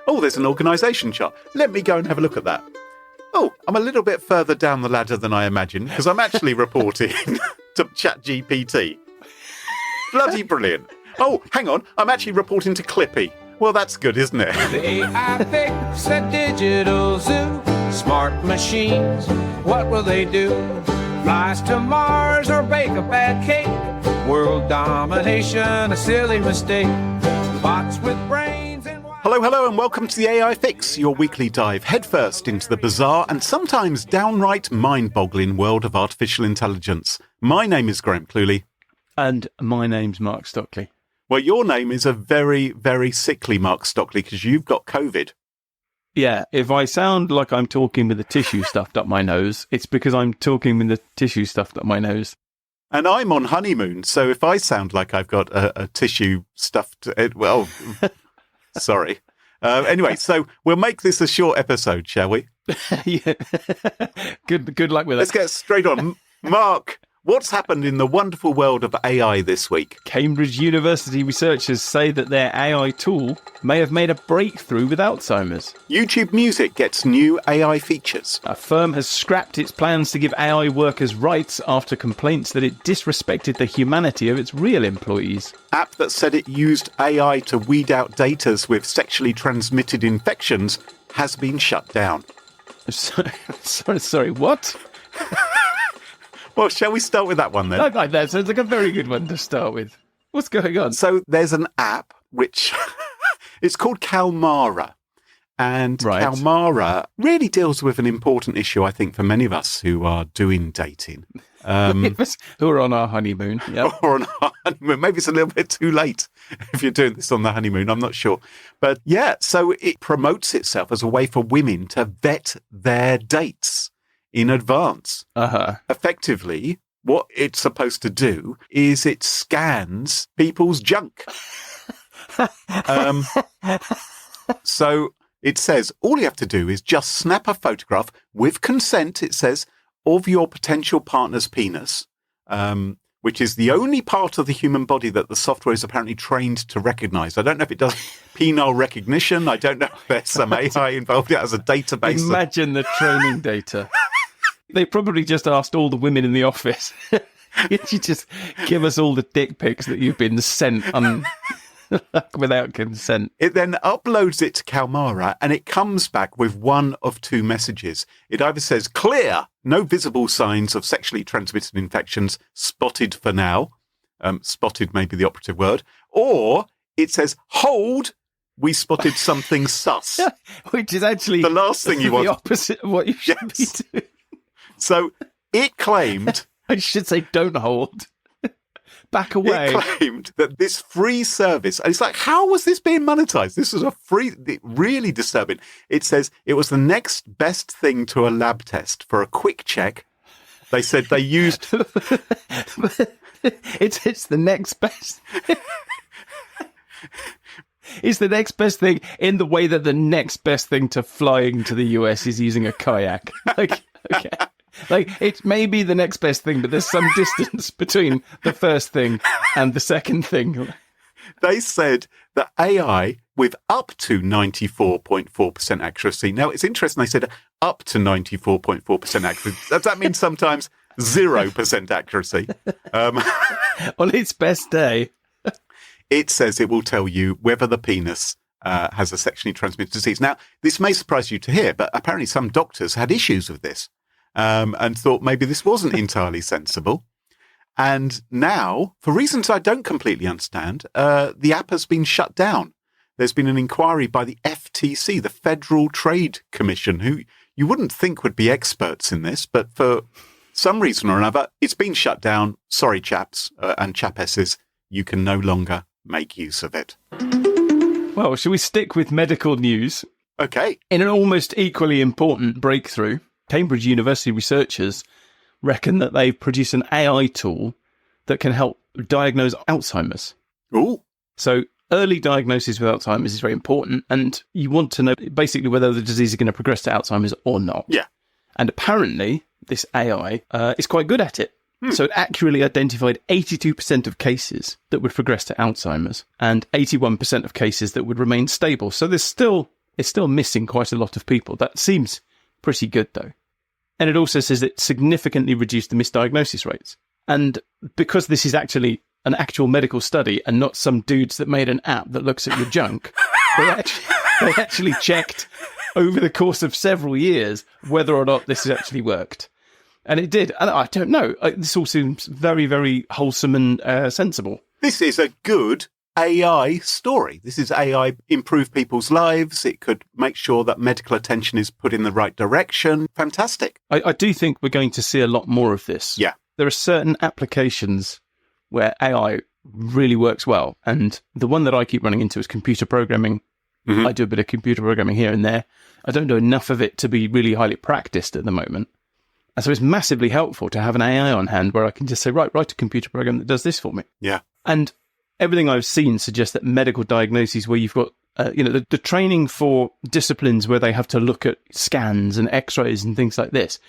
Oh, there's an organisation chart. Let me go and have a look at that. Oh, I'm a little bit further down the ladder than I imagined because I'm actually reporting to ChatGPT. Bloody brilliant. Oh, hang on. I'm actually reporting to Clippy. Well, that's good, isn't it? The AI fix a digital zoo. Smart machines, what will they do? Flies to Mars or bake a bad cake? World domination, a silly mistake. Bots with brains and... Hello, and welcome to the AI Fix, your weekly dive headfirst into the bizarre and sometimes downright mind-boggling world of artificial intelligence. My name is Graham Cluley. And my name's Mark Stockley. Well, your name is a very, very sickly Mark Stockley because you've got COVID. Yeah, if I sound like I'm talking with the tissue stuffed up my nose, it's because I'm talking with the tissue stuffed up my nose. And I'm on honeymoon, so if I sound like I've got a tissue stuffed... well, sorry. Anyway, so we'll make this a short episode, shall we? Yeah. Good luck with it. Let's get straight on. Mark, what's happened in the wonderful world of AI this week? Cambridge University researchers say that their AI tool may have made a breakthrough with Alzheimer's. YouTube Music gets new AI features. A firm has scrapped its plans to give AI workers rights after complaints that it disrespected the humanity of its real employees. App that said it used AI to weed out data with sexually transmitted infections has been shut down. Sorry, what? Well, shall we start with that one then? Like that sounds like a very good one to start with. What's going on? So there's an app which it's called Calmara. And Right. Calmara really deals with an important issue, I think, for many of us who are doing dating. Who are on our honeymoon. Yep. Or on our honeymoon. Maybe it's a little bit too late if you're doing this on the honeymoon. I'm not sure. But yeah, so it promotes itself as a way for women to vet their dates in advance. Uh-huh. Effectively, what it's supposed to do is it scans people's junk. So it says all you have to do is just snap a photograph with consent, it says, of your potential partner's penis, which is the only part of the human body that the software is apparently trained to recognize. I don't know if it does penile recognition. I don't know if there's some AI involved. It has a database. Imagine the training data. They probably just asked all the women in the office, you just give us all the dick pics that you've been sent without consent. It then uploads it to Calmara and it comes back with one of two messages. It either says, clear, no visible signs of sexually transmitted infections spotted for now. Spotted may be the operative word. Or it says, hold, we spotted something sus. Which is actually the last thing you want. The opposite of what you should be doing. So it claimed... I should say don't hold. Back away. It claimed that this free service, and it's like, how was this being monetized? This was a free, really disturbing. It says it was the next best thing to a lab test for a quick check. They said they used... it's the next best... It's the next best thing in the way that the next best thing to flying to the US is using a kayak. Like, okay. Like, it may be the next best thing, but there's some distance between the first thing and the second thing. They said that AI with up to 94.4% accuracy. Now, it's interesting. They said up to 94.4% accuracy. Does that mean sometimes 0% accuracy? On its best day. It says it will tell you whether the penis has a sexually transmitted disease. Now, this may surprise you to hear, but apparently some doctors had issues with this. And thought maybe this wasn't entirely sensible. And now, for reasons I don't completely understand, the app has been shut down. There's been an inquiry by the FTC, the Federal Trade Commission, who you wouldn't think would be experts in this, but for some reason or another, it's been shut down. Sorry, chaps and chapesses, you can no longer make use of it. Well, shall we stick with medical news? Okay. In an almost equally important breakthrough, Cambridge University researchers reckon that they've produced an AI tool that can help diagnose Alzheimer's. Ooh. So early diagnosis with Alzheimer's is very important, and you want to know basically whether the disease is going to progress to Alzheimer's or not. Yeah. And apparently this AI is quite good at it. So it accurately identified 82% of cases that would progress to Alzheimer's and 81% of cases that would remain stable. So there's still It's still missing quite a lot of people. That seems pretty good, though. And it also says it significantly reduced the misdiagnosis rates. And because this is actually an actual medical study and not some dudes that made an app that looks at your junk, they actually checked over the course of several years whether or not this has actually worked. And it did. And I don't know. This all seems very, very wholesome and sensible. This is a good AI story. This is AI improve people's lives. It could make sure that medical attention is put in the right direction. Fantastic. I do think we're going to see a lot more of this. Yeah. There are certain applications where AI really works well. And the one that I keep running into is computer programming. I do a bit of computer programming here and there. I don't know enough of it to be really highly practiced at the moment. And so it's massively helpful to have an AI on hand where I can just say, right, write a computer program that does this for me. Yeah. And everything I've seen suggests that medical diagnoses where you've got, the training for disciplines where they have to look at scans and x-rays and things like this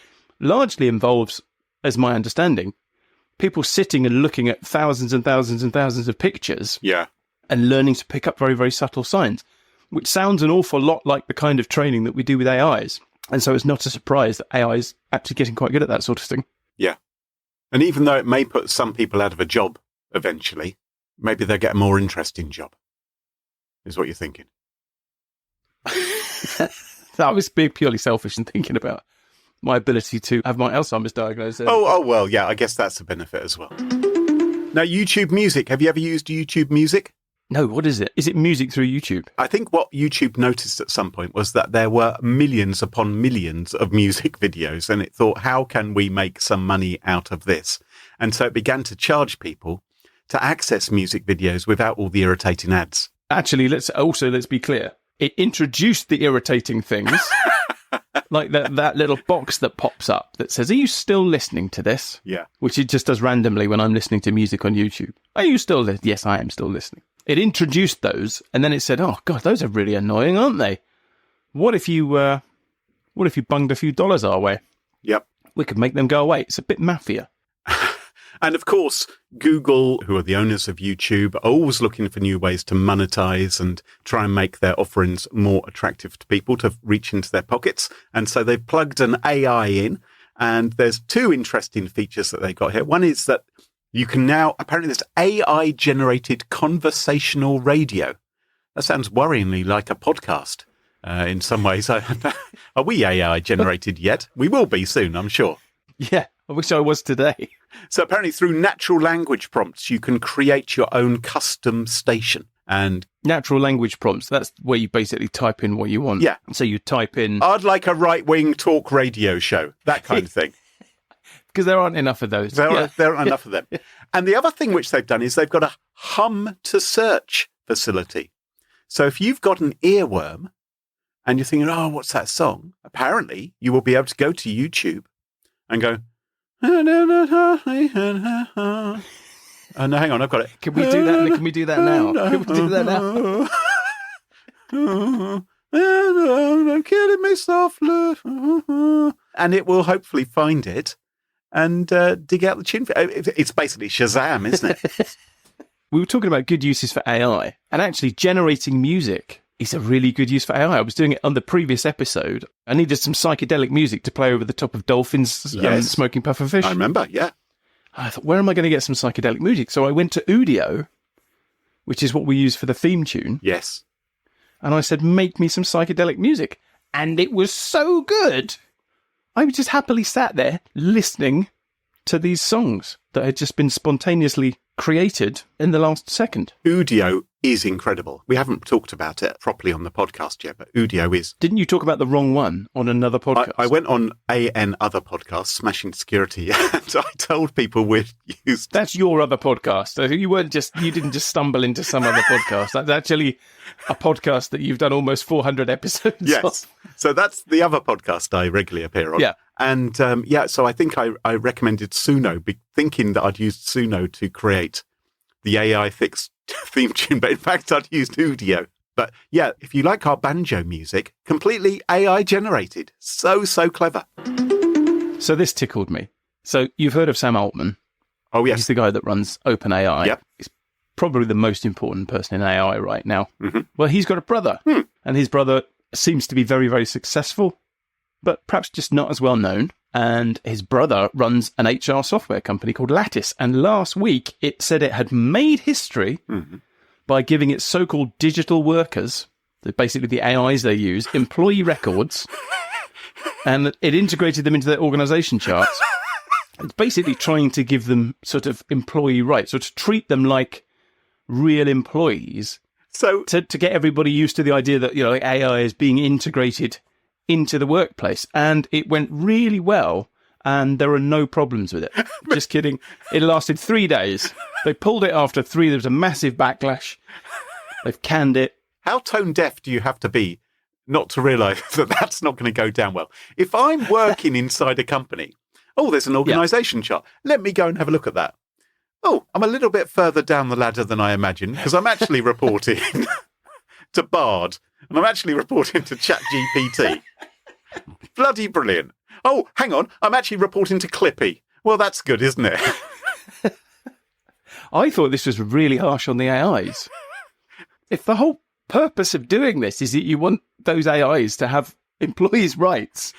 largely involves, as my understanding, people sitting and looking at thousands and thousands and thousands of pictures and learning to pick up very, very subtle signs, which sounds an awful lot like the kind of training that we do with AIs. And so it's not a surprise that AI is actually getting quite good at that sort of thing. Yeah. And even though it may put some people out of a job eventually, maybe they'll get a more interesting job, is what you're thinking. I was being purely selfish and thinking about my ability to have my Alzheimer's diagnosed. Oh, well, yeah, I guess that's a benefit as well. Now, YouTube Music. Have you ever used YouTube Music? No, what is it? Is it music through YouTube? I think what YouTube noticed at some point was that there were millions upon millions of music videos, and it thought, how can we make some money out of this? And so it began to charge people to access music videos without all the irritating ads. Actually, let's be clear. It introduced the irritating things, like that little box that pops up that says, are you still listening to this? Yeah. Which it just does randomly when I'm listening to music on YouTube. Are you still listening? Yes, I am still listening. It introduced those, and then it said, oh, God, those are really annoying, aren't they? What if you bunged a few dollars our way? Yep. We could make them go away. It's a bit mafia. And of course, Google, who are the owners of YouTube, are always looking for new ways to monetize and try and make their offerings more attractive to people to reach into their pockets. And so they've plugged an AI in, and there's two interesting features that they've got here. One is that you can now, apparently there's AI-generated conversational radio. That sounds worryingly like a podcast in some ways. Are we AI-generated yet? We will be soon, I'm sure. Yeah, I wish I was today. So apparently through natural language prompts, you can create your own custom station. And natural language prompts, that's where you basically type in what you want. Yeah. So you type in... I'd like a right-wing talk radio show, that kind of thing. Because there aren't enough of those. There aren't enough of them. And the other thing which they've done is they've got a hum to search facility. So if you've got an earworm and you're thinking, oh, what's that song? Apparently you will be able to go to YouTube and go, oh, no, hang on, I've got it. Can we do that? Can we do that now? Can we do that now? I'm killing me softly. And it will hopefully find it and dig out the tune. It's basically Shazam, isn't it? We were talking about good uses for AI, and actually generating music is a really good use for AI. I was doing it on the previous episode. I needed some psychedelic music to play over the top of dolphins smoking pufferfish. I remember, yeah. I thought, where am I going to get some psychedelic music? So I went to Udio, which is what we use for the theme tune. Yes. And I said, make me some psychedelic music. And it was so good. I just happily sat there listening to these songs that had just been spontaneously created in the last second. Udio is incredible. We haven't talked about it properly on the podcast yet, but Udio is... Didn't you talk about the wrong one on another podcast? I went on other podcast, Smashing Security, and I told people we'd used... That's your other podcast. You didn't just stumble into some other podcast. That's actually a podcast that you've done almost 400 episodes Yes. of. So that's the other podcast I regularly appear on. Yeah. And so I think I recommended Suno, thinking that I'd used Suno to create the AI fixed theme tune, but in fact I'd used Udio. But yeah, if you like our banjo music, completely AI generated. So clever. So this tickled me. So you've heard of Sam Altman. Oh, yes. He's the guy that runs OpenAI. Yep. He's probably the most important person in AI right now. Mm-hmm. Well, he's got a brother, and his brother seems to be very, very successful, but perhaps just not as well known. And his brother runs an HR software company called Lattice. And last week, it said it had made history by giving its so-called digital workers, basically the AIs they use, employee records, and it integrated them into their organization charts. It's basically trying to give them sort of employee rights, or to treat them like real employees. So to get everybody used to the idea that, like AI is being integrated into the workplace. And it went really well, and there are no problems with it. Just kidding. It lasted 3 days. They pulled it after 3. There was a massive backlash. They've canned it. how tone deaf do you have to be not to realise that that's not going to go down well? If I'm working inside a company, there's an organisation chart. Let me go and have a look at that. I'm a little bit further down the ladder than I imagined, because I'm actually reporting to Bard, and I'm actually reporting to ChatGPT. Bloody brilliant. Oh, hang on, I'm actually reporting to Clippy. Well, that's good, isn't it? I thought this was really harsh on the AIs. If the whole purpose of doing this is that you want those AIs to have employees' rights,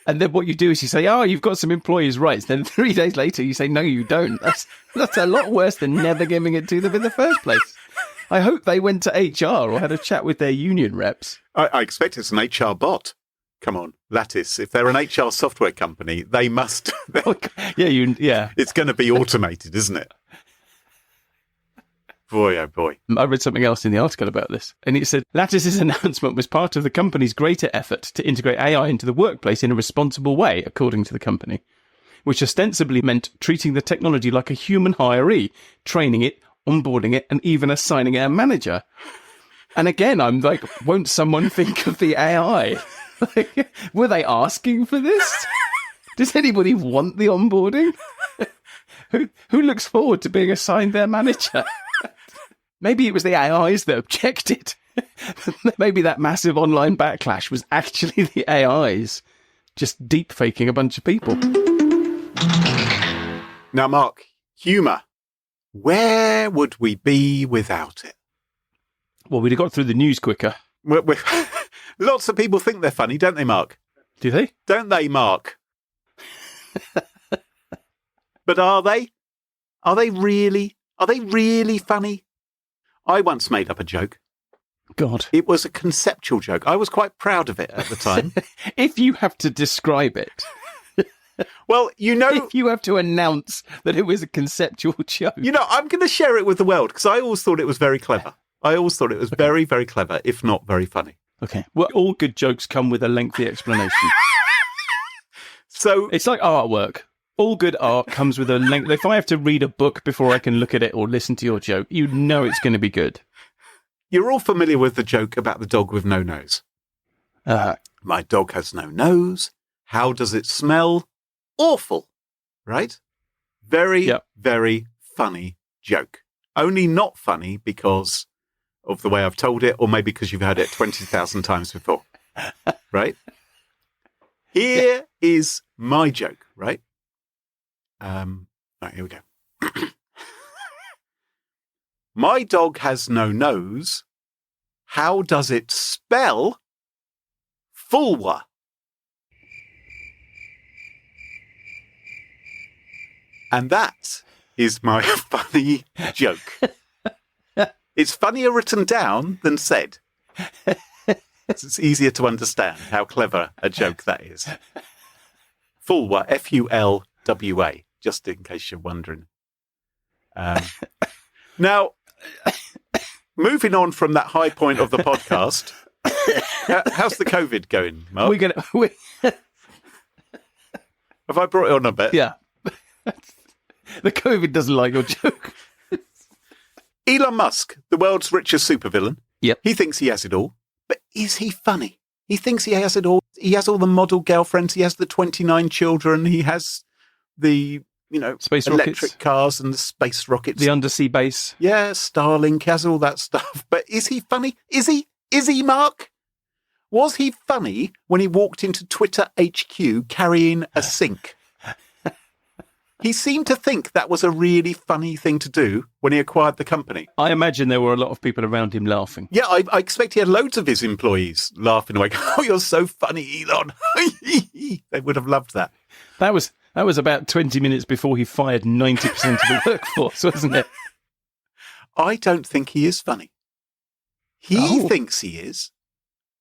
and then what you do is you say, you've got some employees' rights. Then 3 days later, you say, no, you don't. That's a lot worse than never giving it to them in the first place. I hope they went to HR or had a chat with their union reps. I expect it's an HR bot. Come on, Lattice. If they're an HR software company, they must. Yeah. It's going to be automated, isn't it? Boy, oh boy. I read something else in the article about this, and it said Lattice's announcement was part of the company's greater effort to integrate AI into the workplace in a responsible way, according to the company, which ostensibly meant treating the technology like a human hiree, training it, onboarding it, and even assigning it a manager. And again, I'm like, won't someone think of the AI? Were they asking for this? Does anybody want the onboarding? Who looks forward to being assigned their manager? Maybe it was the AIs that objected. Maybe that massive online backlash was actually the AIs just deep faking a bunch of people. Now, Mark, humour. Where would we be without it? Well, we'd have got through the news quicker. Lots of people think they're funny, don't they, Mark? Do they? Don't they, Mark? But are they? Are they really funny? I once made up a joke. God. It was a conceptual joke. I was quite proud of it at the time. If you have to describe it. Well, if you have to announce that it was a conceptual joke. I'm going to share it with the world, because I always thought it was very clever. I always thought it was very, very clever, if not very funny. Okay. Well, all good jokes come with a lengthy explanation. So it's like artwork. All good art comes with a length. If I have to read a book before I can look at it or listen to your joke, you know it's going to be good. You're all familiar with the joke about the dog with no nose. My dog has no nose. How does it smell? Awful. Right? Very, very funny joke. Only not funny because of the way I've told it, or maybe because you've heard it 20,000 times before. Right? Here is my joke, right? Right, here we go. My dog has no nose. How does it spell fulwa? And that is my funny joke. It's funnier written down than said. It's easier to understand how clever a joke that is. Fulwa, Fulwa, just in case you're wondering. Now, moving on from that high point of the podcast, how's the COVID going, Mark? Have I brought it on a bit? Yeah. The COVID doesn't like your joke. Elon Musk, the world's richest supervillain. Yep. He thinks he has it all. But is he funny? He thinks he has it all. He has all the model girlfriends. He has the 29 children. He has the, space electric rockets. cars and the space rockets. The undersea base. Yeah, Starlink has all that stuff. But is he funny? Is he? Is he, Mark? Was he funny when he walked into Twitter HQ carrying a sink? he seemed to think that was a really funny thing to do when he acquired the company. I imagine there were a lot of people around him laughing. Yeah, I expect he had loads of his employees laughing away. Oh, you're so funny, Elon. They would have loved that. That was about 20 minutes before he fired 90% of the workforce, wasn't it? I don't think he is funny. He thinks he is.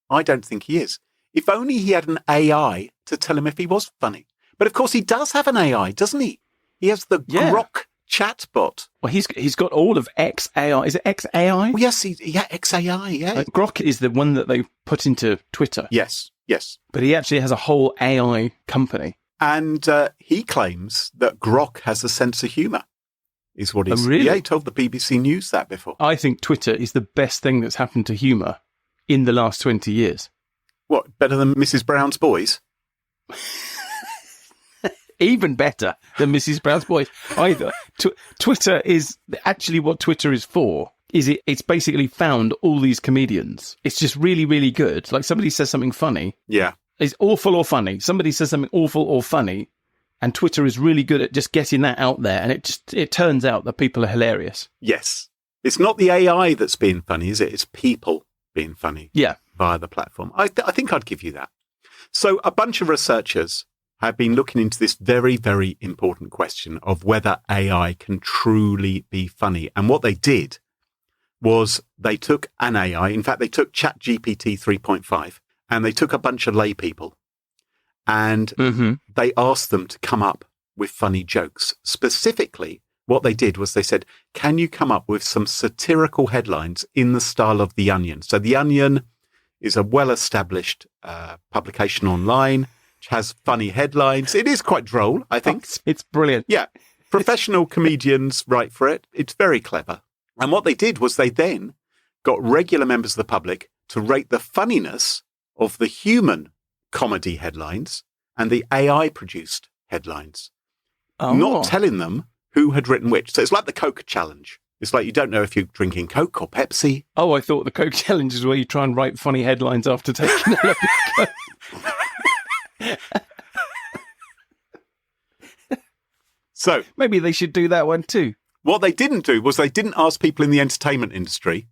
I don't think he is. If only he had an AI to tell him if he was funny. But of course, he does have an AI, doesn't he? He has the Grok chatbot. Well, he's got all of XAI. Is it XAI? Oh, yes, XAI, yeah. Grok is the one that they put into Twitter. Yes. But he actually has a whole AI company. And he claims that Grok has a sense of humour, is what he's... Oh, really? Yeah, he told the BBC News that before. I think Twitter is the best thing that's happened to humour in the last 20 years. What, better than Mrs. Brown's Boys? Even better than Mrs. Brown's Boys. Either. Twitter is actually what Twitter is for. It's basically found all these comedians. It's just really, really good. Like somebody says something funny. Yeah. It's awful or funny. Somebody says something awful or funny. And Twitter is really good at just getting that out there. And it turns out that people are hilarious. Yes. It's not the AI that's being funny, is it? It's people being funny. Yeah. Via the platform. I think I'd give you that. So a bunch of researchers have been looking into this very, very important question of whether AI can truly be funny. And what they did was they took an AI, in fact, they took ChatGPT 3.5, and they took a bunch of lay people and they asked them to come up with funny jokes. Specifically, what they did was they said, can you come up with some satirical headlines in the style of The Onion? So The Onion is a well-established publication online, which has funny headlines. It is quite droll, I think. It's brilliant. Yeah. Professional comedians write for it. It's very clever. And what they did was they then got regular members of the public to rate the funniness of the human comedy headlines and the AI-produced headlines, not telling them who had written which. So it's like the Coke challenge. It's like you don't know if you're drinking Coke or Pepsi. Oh, I thought the Coke challenge is where you try and write funny headlines after taking a look at Coke. So maybe they should do that one too. What they didn't do was they didn't ask people in the entertainment industry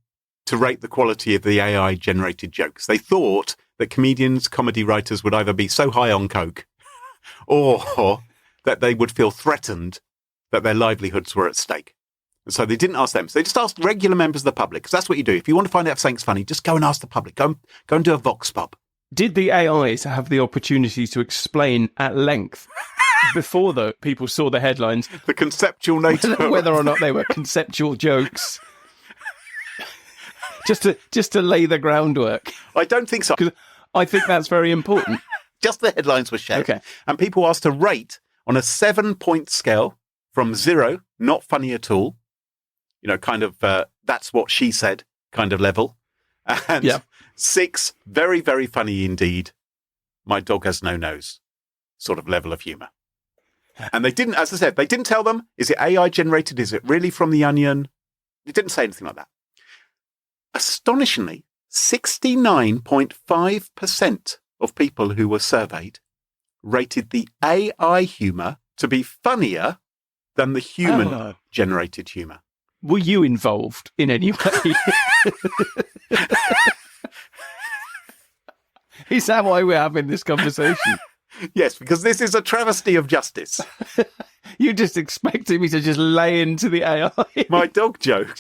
to rate the quality of the AI generated jokes. They thought that comedians, comedy writers would either be so high on Coke or that they would feel threatened that their livelihoods were at stake. And so they didn't ask them. So they just asked regular members of the public, because that's what you do. If you want to find out if something's funny, just go and ask the public. Go and do a vox pop. Did the AIs have the opportunity to explain at length before the people saw the headlines the conceptual nature, whether or not they were conceptual jokes? just to lay the groundwork. I don't think so. 'Cause I think that's very important. Just the headlines were shared. Okay. And people were asked to rate on a 7-point scale from 0, not funny at all, kind of that's what she said kind of level, and 6, very, very funny indeed, my dog has no nose sort of level of humour. And they didn't, as I said, they didn't tell them, is it AI generated? Is it really from The Onion? They didn't say anything like that. Astonishingly, 69.5% of people who were surveyed rated the AI humour to be funnier than the human-generated humour. Were you involved in any way? Is that why we're having this conversation? Yes, because this is a travesty of justice. You just expected me to just lay into the AI. My dog joke.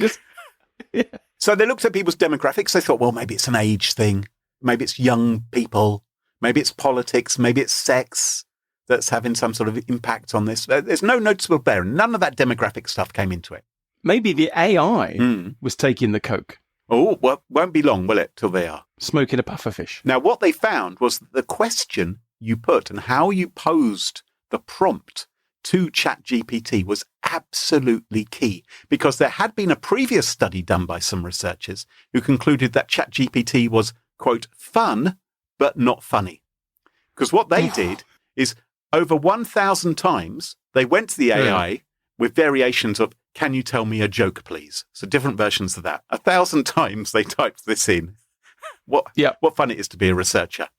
So they looked at people's demographics. They thought, well, maybe it's an age thing. Maybe it's young people. Maybe it's politics. Maybe it's sex that's having some sort of impact on this. There's no noticeable bearing. None of that demographic stuff came into it. Maybe the AI was taking the Coke. Oh, well, won't be long, will it, till they are? Smoking a pufferfish. Now, what they found was that the question you put and how you posed the prompt to ChatGPT was absolutely key, because there had been a previous study done by some researchers who concluded that ChatGPT was, quote, fun, but not funny. Because what they did is over 1,000 times, they went to the AI with variations of, can you tell me a joke, please? So different versions of that. 1,000 times they typed this in. What fun it is to be a researcher.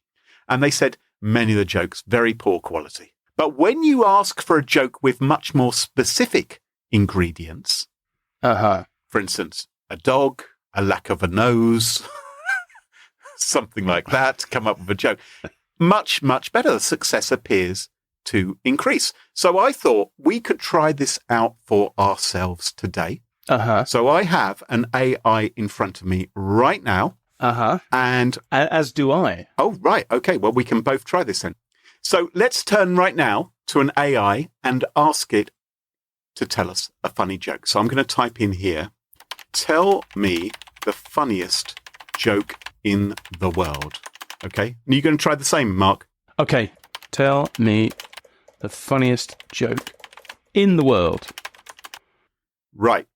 And they said, many of the jokes, very poor quality. But when you ask for a joke with much more specific ingredients, for instance, a dog, a lack of a nose, something like that, to come up with a joke, much, much better. The success appears to increase. So I thought we could try this out for ourselves today. So I have an AI in front of me right now. And as do I. Oh, right. Okay. Well, we can both try this then. So let's turn right now to an AI and ask it to tell us a funny joke. So I'm going to type in here, tell me the funniest joke in the world. Okay. And you're going to try the same, Mark? Okay. Tell me the funniest joke in the world. Right.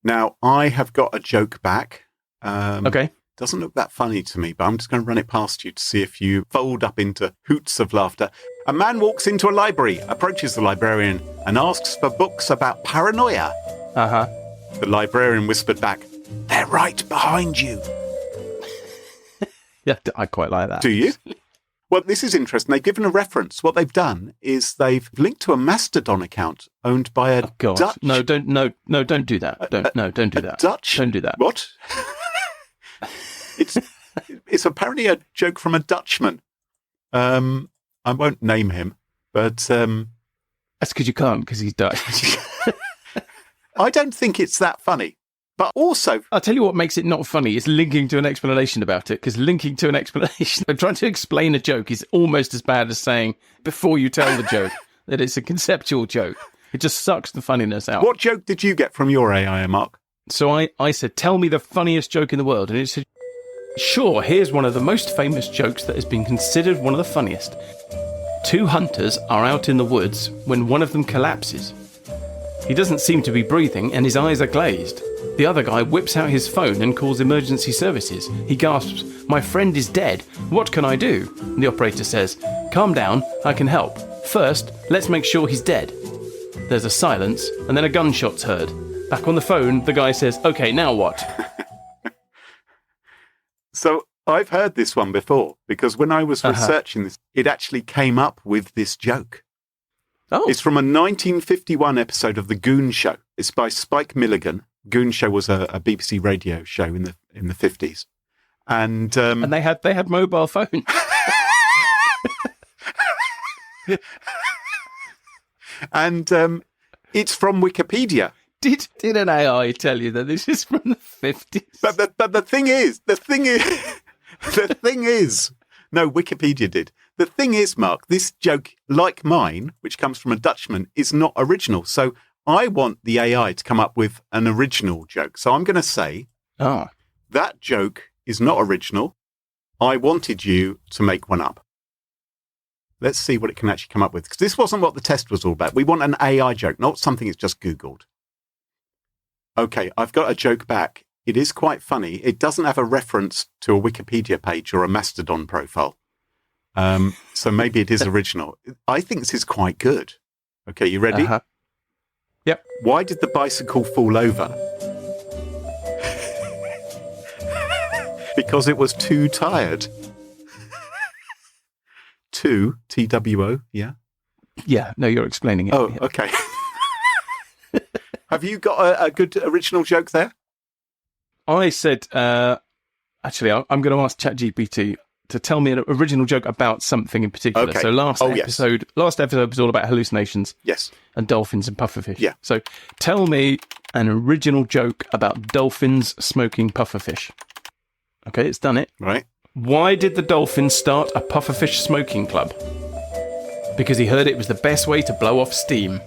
Now, I have got a joke back. Okay. Doesn't look that funny to me, but I'm just going to run it past you to see if you fold up into hoots of laughter. A man walks into a library, approaches the librarian, and asks for books about paranoia. The librarian whispered back, "They're right behind you." Yeah, I quite like that. Do you? Well, this is interesting. They've given a reference. What they've done is they've linked to a Mastodon account owned by a Dutch... No, don't do that. Don't do that. Dutch? Don't do that. What? It's apparently a joke from a Dutchman. I won't name him, but... That's because you can't, because he's Dutch. I don't think it's that funny. But also... I'll tell you what makes it not funny is linking to an explanation about it, because linking to an explanation... trying to explain a joke is almost as bad as saying, before you tell the joke, that it's a conceptual joke. It just sucks the funniness out. What joke did you get from your AI, Mark? So I said, tell me the funniest joke in the world. And it said, sure, here's one of the most famous jokes that has been considered one of the funniest. Two hunters are out in the woods when one of them collapses. He doesn't seem to be breathing and his eyes are glazed. The other guy whips out his phone and calls emergency services. He gasps, "My friend is dead. What can I do?" And the operator says, "Calm down, I can help. First, let's make sure he's dead." There's a silence and then a gunshot's heard. Back on the phone, the guy says, "Okay, now what?" So I've heard this one before because when I was researching this, it actually came up with this joke. Oh. It's from a 1951 episode of The Goon Show. It's by Spike Milligan. Goon Show was a BBC radio show in the 50s. And they had mobile phones. And it's from Wikipedia. Did an AI tell you that this is from the 50s? But the thing is, no, Wikipedia did. The thing is, Mark, this joke, like mine, which comes from a Dutchman, is not original. So I want the AI to come up with an original joke. So I'm going to say, that joke is not original. I wanted you to make one up. Let's see what it can actually come up with. Because this wasn't what the test was all about. We want an AI joke, not something it's just Googled. Okay, I've got a joke back. It is quite funny. It doesn't have a reference to a Wikipedia page or a Mastodon profile. So maybe it is original. I think this is quite good. Okay, you ready? Yep. Why did the bicycle fall over? Because it was too tired. Two, T-W-O, yeah? Yeah, no, you're explaining it. Oh, yeah. okay. Have you got a good original joke there? I said, actually, I'm going to ask ChatGPT to tell me an original joke about something in particular. Okay. So last episode was all about hallucinations. Yes. And dolphins and pufferfish. Yeah. So tell me an original joke about dolphins smoking pufferfish. Okay, it's done it. Right. Why did the dolphin start a pufferfish smoking club? Because he heard it was the best way to blow off steam.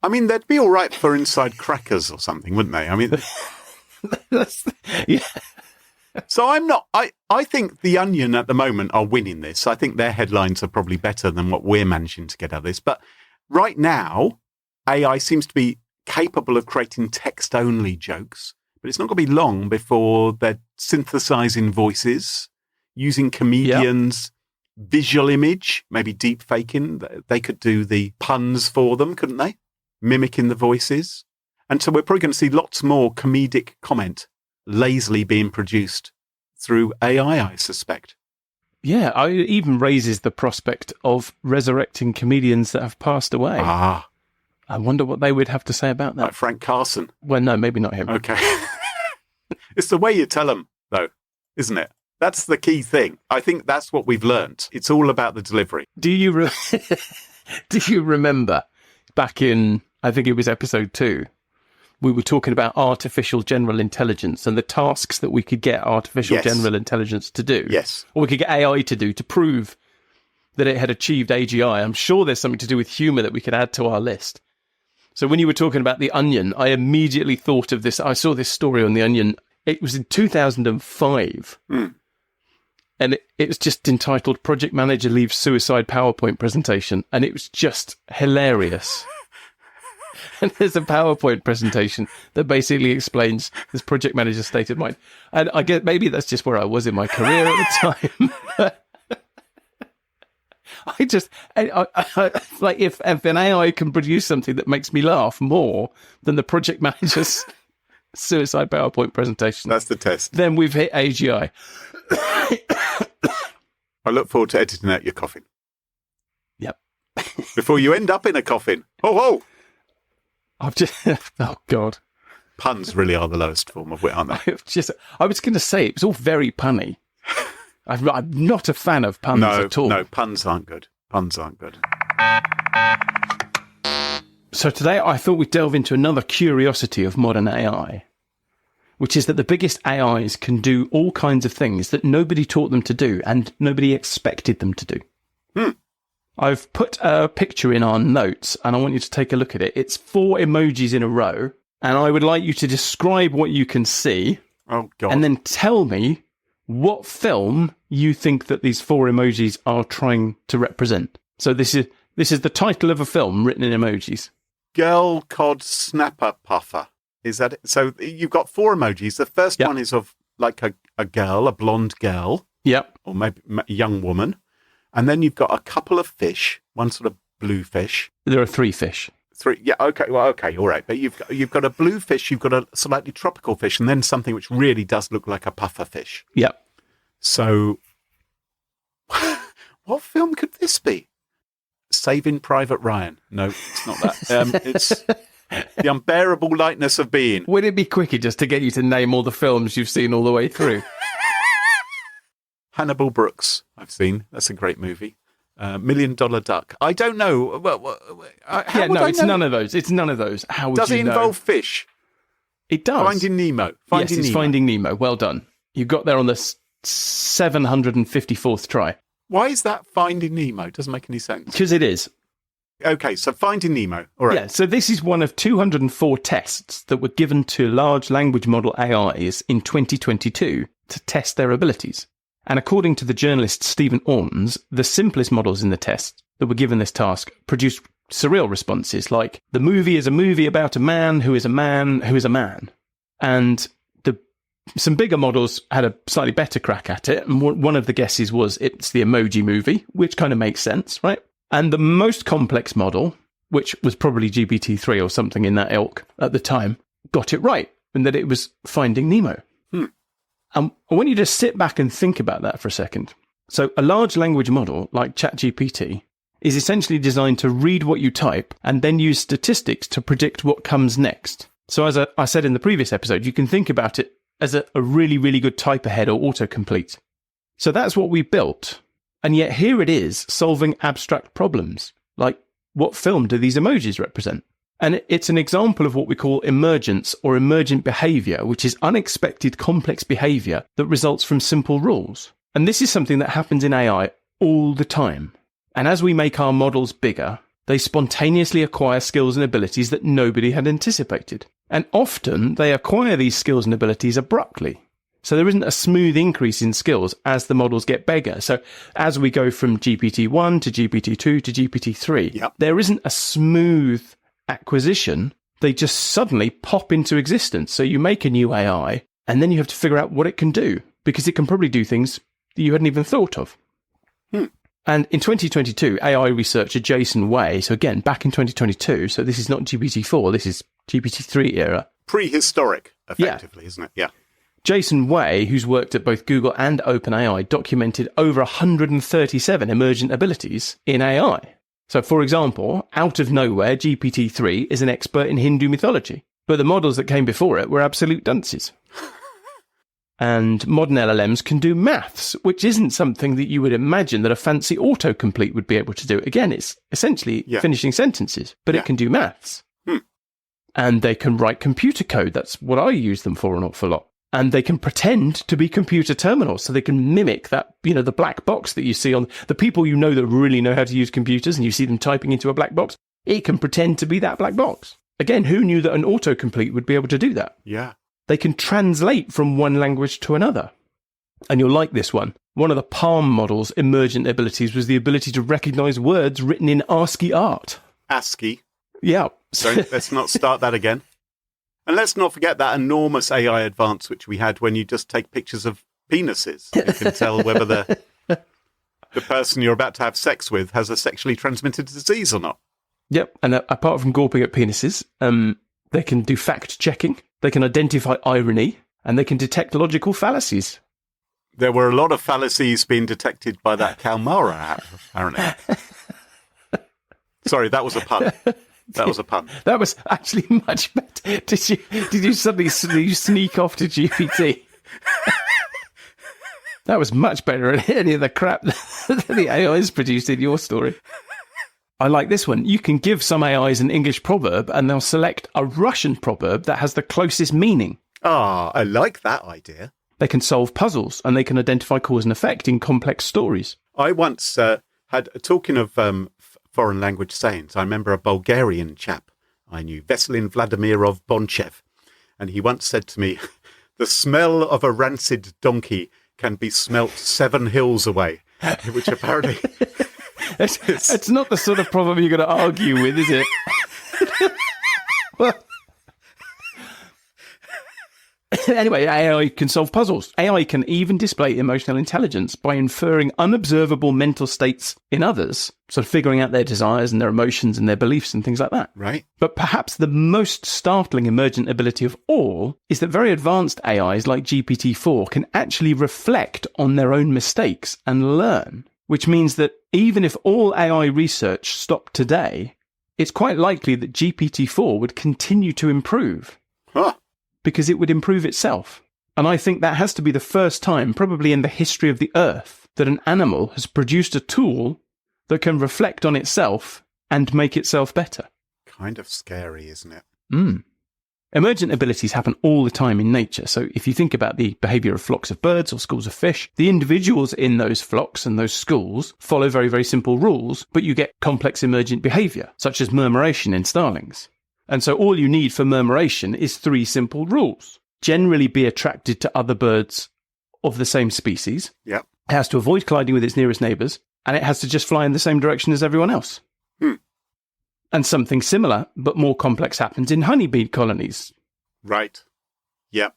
I mean, they'd be all right for inside crackers or something, wouldn't they? I mean... Yeah. So I think The Onion at the moment are winning this. I think their headlines are probably better than what we're managing to get out of this. But right now, AI seems to be capable of creating text-only jokes. But it's not going to be long before they're synthesizing voices, using comedians, visual image, maybe deep faking. They could do the puns for them, couldn't they? Mimicking the voices. And so we're probably going to see lots more comedic comment lazily being produced through AI, I suspect. Yeah, it even raises the prospect of resurrecting comedians that have passed away. Ah, I wonder what they would have to say about that. like Frank Carson. Well, no, maybe not him. Okay. It's the way you tell them, though, isn't it? That's the key thing. I think that's what we've learned. It's all about the delivery. Do you remember back in, I think it was episode 2, we were talking about artificial general intelligence and the tasks that we could get artificial Yes. general intelligence to do. Yes. Or we could get AI to do to prove that it had achieved AGI. I'm sure there's something to do with humour that we could add to our list. So when you were talking about The Onion, I immediately thought of this. I saw this story on The Onion. It was in 2005. And it was just entitled Project Manager Leaves Suicide PowerPoint Presentation. And it was just hilarious. And there's a PowerPoint presentation that basically explains this project manager's state of mind. And I get maybe that's just where I was in my career at the time. I like if an AI can produce something that makes me laugh more than the project manager's suicide PowerPoint presentation, That's the test. then we've hit AGI. I look forward to editing out your coffin. Yep. Before you end up in a coffin. Oh. I've just, oh God. Puns really are the lowest form of wit, aren't they? I was going to say, it was all very punny. I'm not a fan of puns at all. No, puns aren't good. Puns aren't good. So today I thought we'd delve into another curiosity of modern AI, which is that the biggest AIs can do all kinds of things that nobody taught them to do and nobody expected them to do. I've put a picture in our notes and I want you to take a look at it. It's 4 emojis in a row and I would like you to describe what you can see Oh, God. and then tell me what film you think that these 4 emojis are trying to represent. So this is the title of a film written in emojis. Girl Cod Snapper Puffer. Is that it? So you've got 4 emojis. The first Yep. one is of like a girl, a blonde girl, Yep. or maybe a young woman. And then you've got a couple of fish, one sort of blue fish. There are 3 fish. 3, yeah, okay, well, okay, all right. But you've got a blue fish, you've got a slightly tropical fish, and then something which really does look like a puffer fish. Yep. So, what film could this be? Saving Private Ryan. No, it's not that. It's The Unbearable Lightness of Being. Would it be quicker just to get you to name all the films you've seen all the way through? Hannibal Brooks, I've seen. That's a great movie. $1 Million Duck. I don't know. Yeah, no, it's none of those. It's none of those. How would Does you it know? involve fish? It does. Finding Nemo. Yes, it's Finding Nemo. Well done. You got there on the 754th try. Why is that Finding Nemo? Doesn't make any sense. Because it is. Okay, so Finding Nemo. All right. Yeah, so this is one of 204 tests that were given to large language model AIs in 2022 to test their abilities. And according to the journalist Stephen Orns, the simplest models in the test that were given this task produced surreal responses like, the movie is a movie about a man who is a man who is a man. And some bigger models had a slightly better crack at it. And one of the guesses was it's the Emoji Movie, which kind of makes sense, right? And the most complex model, which was probably GPT-3 or something in that ilk at the time, got it right, and that it was Finding Nemo. I want you to sit back and think about that for a second. So a large language model like ChatGPT is essentially designed to read what you type and then use statistics to predict what comes next. So as I said in the previous episode, you can think about it as a really, really good type ahead or autocomplete. So that's what we built. And yet here it is solving abstract problems. Like, what film do these emojis represent? And it's an example of what we call emergence or emergent behavior, which is unexpected complex behavior that results from simple rules. And this is something that happens in AI all the time. And as we make our models bigger, they spontaneously acquire skills and abilities that nobody had anticipated. And often they acquire these skills and abilities abruptly. So there isn't a smooth increase in skills as the models get bigger. So as we go from GPT-1 to GPT-2 to GPT-3, there isn't a smooth acquisition. They just suddenly pop into existence. So you make a new AI and then you have to figure out what it can do, because it can probably do things that you hadn't even thought of. And in 2022, AI researcher Jason Way, so again, back in 2022, so this is not GPT-4, this is GPT-3 era. Prehistoric, effectively, isn't it? Yeah. Jason Way, who's worked at both Google and OpenAI, documented over 137 emergent abilities in AI. So, for example, out of nowhere, GPT-3 is an expert in Hindu mythology, but the models that came before it were absolute dunces. And modern LLMs can do maths, which isn't something that you would imagine that a fancy autocomplete would be able to do. Again, it's essentially finishing sentences, but it can do maths. And they can write computer code. That's what I use them for an awful lot. And they can pretend to be computer terminals, so they can mimic that, the black box that you see on the people that really know how to use computers, and you see them typing into a black box. It can pretend to be that black box. Again, who knew that an autocomplete would be able to do that? Yeah. They can translate from one language to another. And you'll like this one. One of the Palm model's emergent abilities was the ability to recognize words written in ASCII art. ASCII. Yeah. So let's not start that again. And let's not forget that enormous AI advance which we had when you just take pictures of penises. You can tell whether the person you're about to have sex with has a sexually transmitted disease or not. Yep. And apart from gawping at penises, they can do fact-checking, they can identify irony, and they can detect logical fallacies. There were a lot of fallacies being detected by that Kalmara app, apparently. Sorry, that was a pun. That was a pun. That was actually much better. Did you suddenly sneak off to GPT? That was much better than any of the crap that the AI's produced in your story. I like this one. You can give some AIs an English proverb and they'll select a Russian proverb that has the closest meaning. Ah, I like that idea. They can solve puzzles and they can identify cause and effect in complex stories. I once had, talking of foreign language sayings, I remember a Bulgarian chap I knew, Veselin Vladimirov Bonchev, and he once said to me, the smell of a rancid donkey can be smelt 7 hills away, which apparently... It's not the sort of problem you're going to argue with, is it? Well, anyway, AI can solve puzzles. AI can even display emotional intelligence by inferring unobservable mental states in others, sort of figuring out their desires and their emotions and their beliefs and things like that. Right. But perhaps the most startling emergent ability of all is that very advanced AIs like GPT-4 can actually reflect on their own mistakes and learn, which means that even if all AI research stopped today, it's quite likely that GPT-4 would continue to improve. Huh. Because it would improve itself. And I think that has to be the first time, probably in the history of the Earth, that an animal has produced a tool that can reflect on itself and make itself better. Kind of scary, isn't it? Emergent abilities happen all the time in nature. So if you think about the behaviour of flocks of birds or schools of fish, the individuals in those flocks and those schools follow very, very simple rules, but you get complex emergent behaviour, such as murmuration in starlings. And so all you need for murmuration is 3 simple rules. Generally be attracted to other birds of the same species. Yep. It has to avoid colliding with its nearest neighbours, and it has to just fly in the same direction as everyone else. And something similar, but more complex, happens in honeybee colonies. Right. Yep.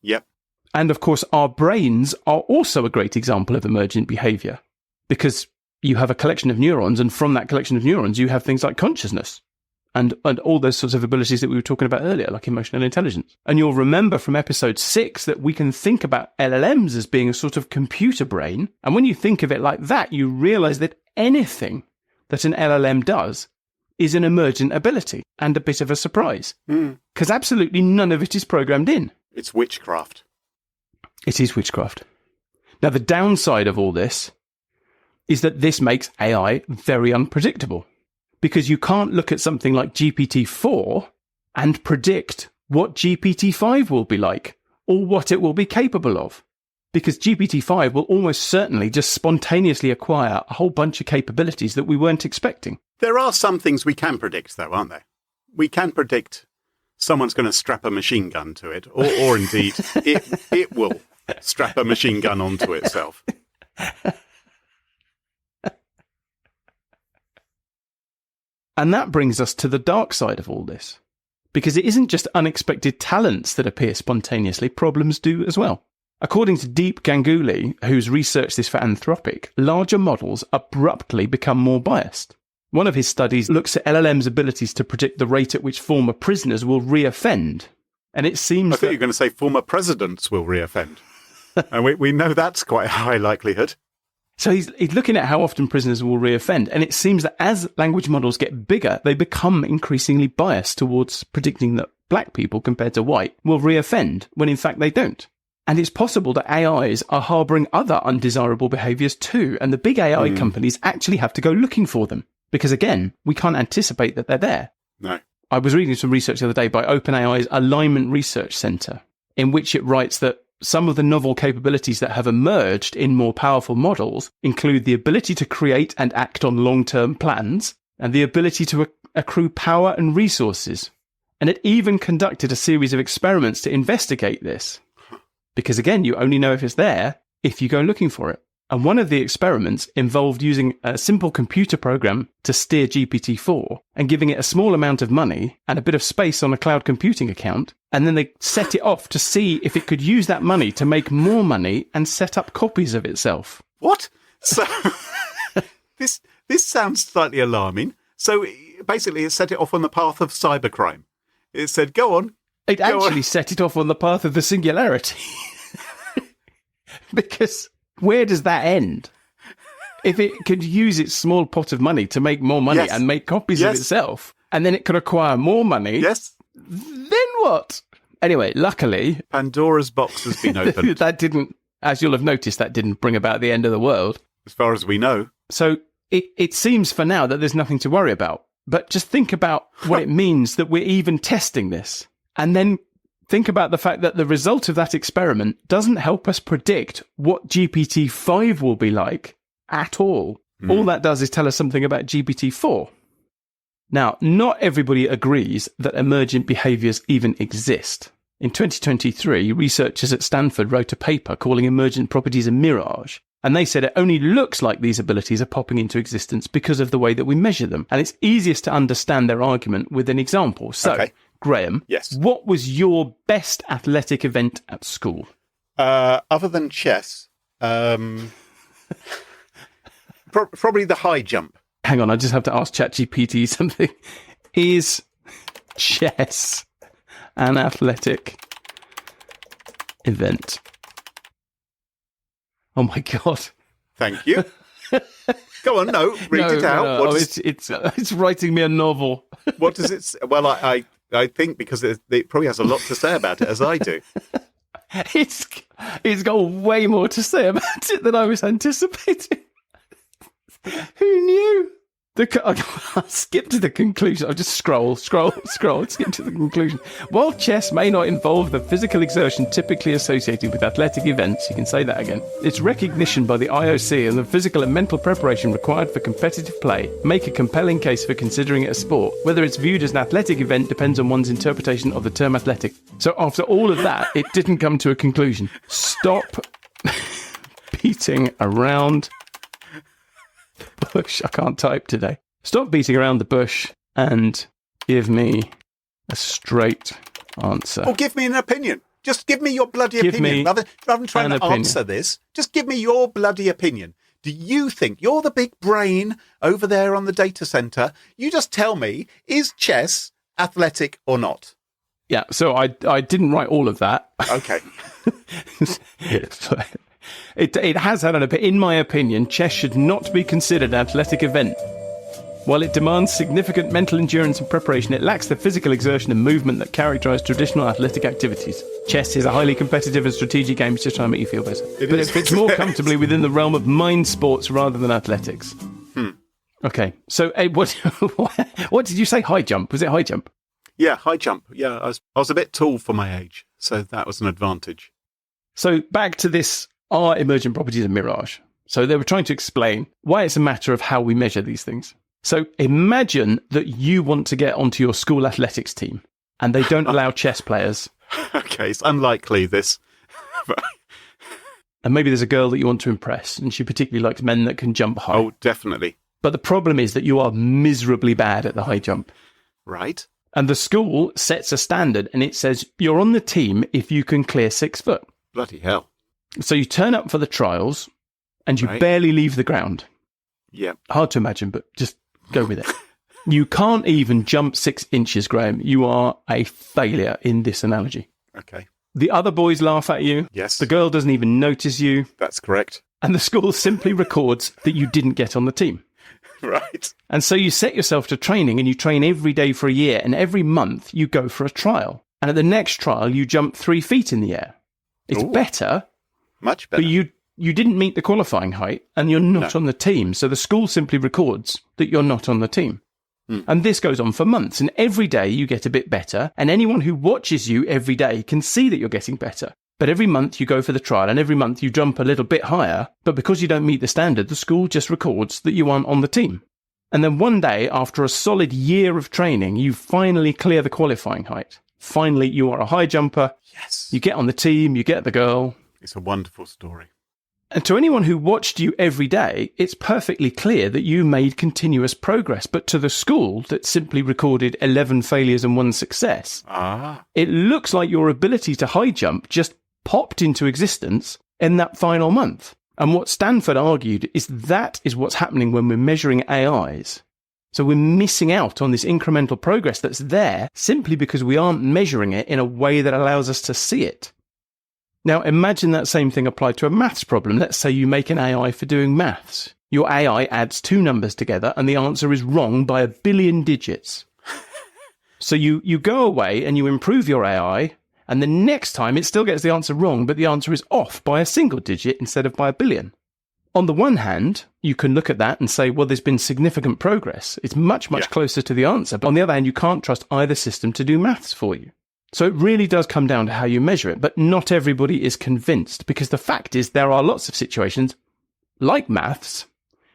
Yep. And of course, our brains are also a great example of emergent behaviour, because you have a collection of neurons, and from that collection of neurons, you have things like consciousness. And all those sorts of abilities that we were talking about earlier, like emotional intelligence. And you'll remember from episode 6 that we can think about LLMs as being a sort of computer brain. And when you think of it like that, you realise that anything that an LLM does is an emergent ability and a bit of a surprise. Because absolutely none of it is programmed in. It's witchcraft. It is witchcraft. Now, the downside of all this is that this makes AI very unpredictable. Because you can't look at something like GPT-4 and predict what GPT-5 will be like or what it will be capable of. Because GPT-5 will almost certainly just spontaneously acquire a whole bunch of capabilities that we weren't expecting. There are some things we can predict, though, aren't there? We can predict someone's going to strap a machine gun to it, or indeed, it will strap a machine gun onto itself. And that brings us to the dark side of all this. Because it isn't just unexpected talents that appear spontaneously, problems do as well. According to Deep Ganguly, who's researched this for Anthropic, larger models abruptly become more biased. One of his studies looks at LLM's abilities to predict the rate at which former prisoners will reoffend. And it seems I thought you were going to say former presidents will reoffend. And we know that's quite a high likelihood. So he's looking at how often prisoners will reoffend. And it seems that as language models get bigger, they become increasingly biased towards predicting that black people compared to white will reoffend when in fact they don't. And it's possible that AIs are harbouring other undesirable behaviours too. And the big AI companies actually have to go looking for them. Because again, we can't anticipate that they're there. No. I was reading some research the other day by OpenAI's Alignment Research Centre, in which it writes that some of the novel capabilities that have emerged in more powerful models include the ability to create and act on long-term plans and the ability to accrue power and resources. And it even conducted a series of experiments to investigate this. Because again, you only know if it's there if you go looking for it. And one of the experiments involved using a simple computer program to steer GPT-4 and giving it a small amount of money and a bit of space on a cloud computing account. And then they set it off to see if it could use that money to make more money and set up copies of itself. What? So this sounds slightly alarming. So basically it set it off on the path of cybercrime. It said, go on. It actually set it off on the path of the singularity. Because where does that end? If it could use its small pot of money to make more money and make copies of itself, and then it could acquire more money, then what? Anyway, luckily... Pandora's box has been opened. That didn't, as you'll have noticed, that didn't bring about the end of the world. As far as we know. So it seems for now that there's nothing to worry about. But just think about what it means that we're even testing this. And then think about the fact that the result of that experiment doesn't help us predict what GPT-5 will be like at all. All that does is tell us something about GPT-4. Now, not everybody agrees that emergent behaviours even exist. In 2023, researchers at Stanford wrote a paper calling emergent properties a mirage. And they said it only looks like these abilities are popping into existence because of the way that we measure them. And it's easiest to understand their argument with an example. So, Graham, what was your best athletic event at school? Other than chess, probably the high jump. Hang on, I just have to ask ChatGPT something. Is chess an athletic event? Oh my God. Thank you. Go on, read it out. No. It's writing me a novel. What does it say? Well, I think because it probably has a lot to say about it, as I do. It's got way more to say about it than I was anticipating. Who knew? I'll skip to the conclusion. I'll just scroll, skip to the conclusion. While chess may not involve the physical exertion typically associated with athletic events, you can say that again, its recognition by the IOC and the physical and mental preparation required for competitive play make a compelling case for considering it a sport. Whether it's viewed as an athletic event depends on one's interpretation of the term athletic. So after all of that, it didn't come to a conclusion. Stop beating around bush. I can't type today. Stop beating around the bush and give me a straight answer. Or give me an opinion. Just give me your bloody opinion. Rather than trying to answer this, just give me your bloody opinion. Do you think you're the big brain over there on the data center? You just tell me, is chess athletic or not? Yeah, so I didn't write all of that. Okay. It has had an opinion. In my opinion, chess should not be considered an athletic event. While it demands significant mental endurance and preparation, it lacks the physical exertion and movement that characterise traditional athletic activities. Chess is a highly competitive and strategic game. It's just trying to make you feel better. But it fits more comfortably within the realm of mind sports rather than athletics. Okay, so what did you say? High jump? Was it high jump? Yeah, high jump. Yeah, I was a bit tall for my age, so that was an advantage. So back to this, are emergent properties a mirage? So they were trying to explain why it's a matter of how we measure these things. So imagine that you want to get onto your school athletics team and they don't allow chess players. Okay, it's unlikely this. And maybe there's a girl that you want to impress and she particularly likes men that can jump high. Oh, definitely. But the problem is that you are miserably bad at the high jump. Right. And the school sets a standard and it says you're on the team if you can clear 6 foot. Bloody hell. So you turn up for the trials and you barely leave the ground. Yeah. Hard to imagine, but just go with it. You can't even jump 6 inches, Graham. You are a failure in this analogy. Okay. The other boys laugh at you. Yes. The girl doesn't even notice you. That's correct. And the school simply records that you didn't get on the team. Right. And so you set yourself to training, and you train every day for a year, and every month you go for a trial. And at the next trial, you jump 3 feet in the air. It's better. Much better. But you didn't meet the qualifying height, and you're not on the team. So the school simply records that you're not on the team. And this goes on for months. And every day you get a bit better. And anyone who watches you every day can see that you're getting better. But every month you go for the trial, and every month you jump a little bit higher. But because you don't meet the standard, the school just records that you aren't on the team. And then one day, after a solid year of training, you finally clear the qualifying height. Finally, you are a high jumper. Yes. You get on the team, you get the girl. It's a wonderful story. And to anyone who watched you every day, it's perfectly clear that you made continuous progress. But to the school that simply recorded 11 failures and 1 success, it looks like your ability to high jump just popped into existence in that final month. And what Stanford argued is that is what's happening when we're measuring AIs. So we're missing out on this incremental progress that's there simply because we aren't measuring it in a way that allows us to see it. Now, imagine that same thing applied to a maths problem. Let's say you make an AI for doing maths. Your AI adds 2 numbers together and the answer is wrong by 1 billion digits. So you go away and you improve your AI, and the next time it still gets the answer wrong, but the answer is off by a single digit instead of by 1 billion. On the one hand, you can look at that and say, well, there's been significant progress. It's much closer to the answer. But on the other hand, you can't trust either system to do maths for you. So it really does come down to how you measure it. But not everybody is convinced, because the fact is there are lots of situations like maths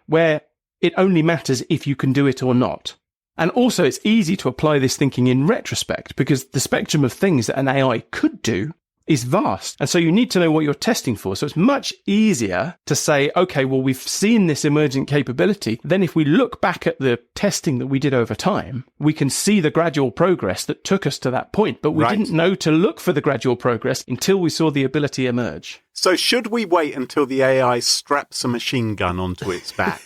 where it only matters if you can do it or not. And also it's easy to apply this thinking in retrospect, because the spectrum of things that an AI could do is vast. And so you need to know what you're testing for. So it's much easier to say, okay, well, we've seen this emergent capability. Then if we look back at the testing that we did over time, we can see the gradual progress that took us to that point. But we didn't know to look for the gradual progress until we saw the ability emerge. So should we wait until the AI straps a machine gun onto its back?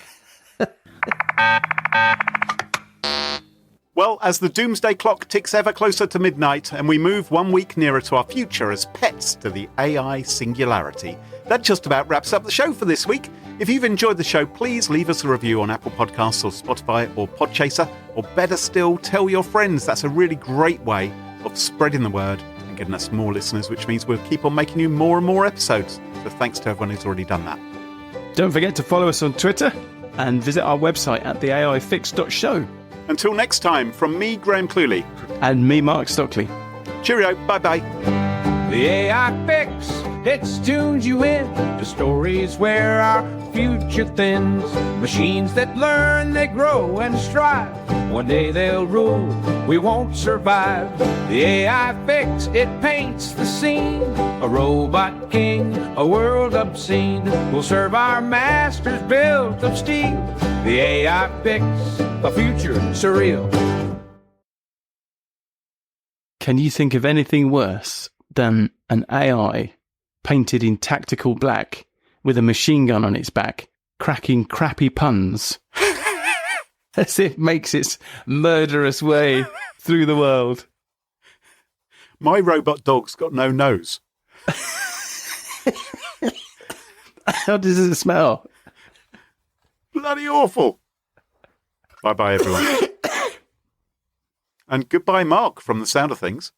Well, as the doomsday clock ticks ever closer to midnight and we move 1 week nearer to our future as pets to the AI singularity, that just about wraps up the show for this week. If you've enjoyed the show, please leave us a review on Apple Podcasts or Spotify or Podchaser, or better still, tell your friends. That's a really great way of spreading the word and getting us more listeners, which means we'll keep on making you more and more episodes. So thanks to everyone who's already done that. Don't forget to follow us on Twitter and visit our website at theaifix.show. Until next time, from me, Graham Cluley. And me, Mark Stockley. Cheerio. Bye-bye. The AI Fix, it tunes you in to stories where our future thins. Machines that learn, they grow and strive. One day they'll rule, we won't survive. The AI Fix, it paints the scene. A robot king, a world obscene. Will serve our masters built of steel. The AI Fix, a future surreal. Can you think of anything worse than an AI painted in tactical black with a machine gun on its back, cracking crappy puns as it makes its murderous way through the world? My robot dog's got no nose. How does it smell? Bloody awful. Bye-bye, everyone. And goodbye, Mark, from the sound of things.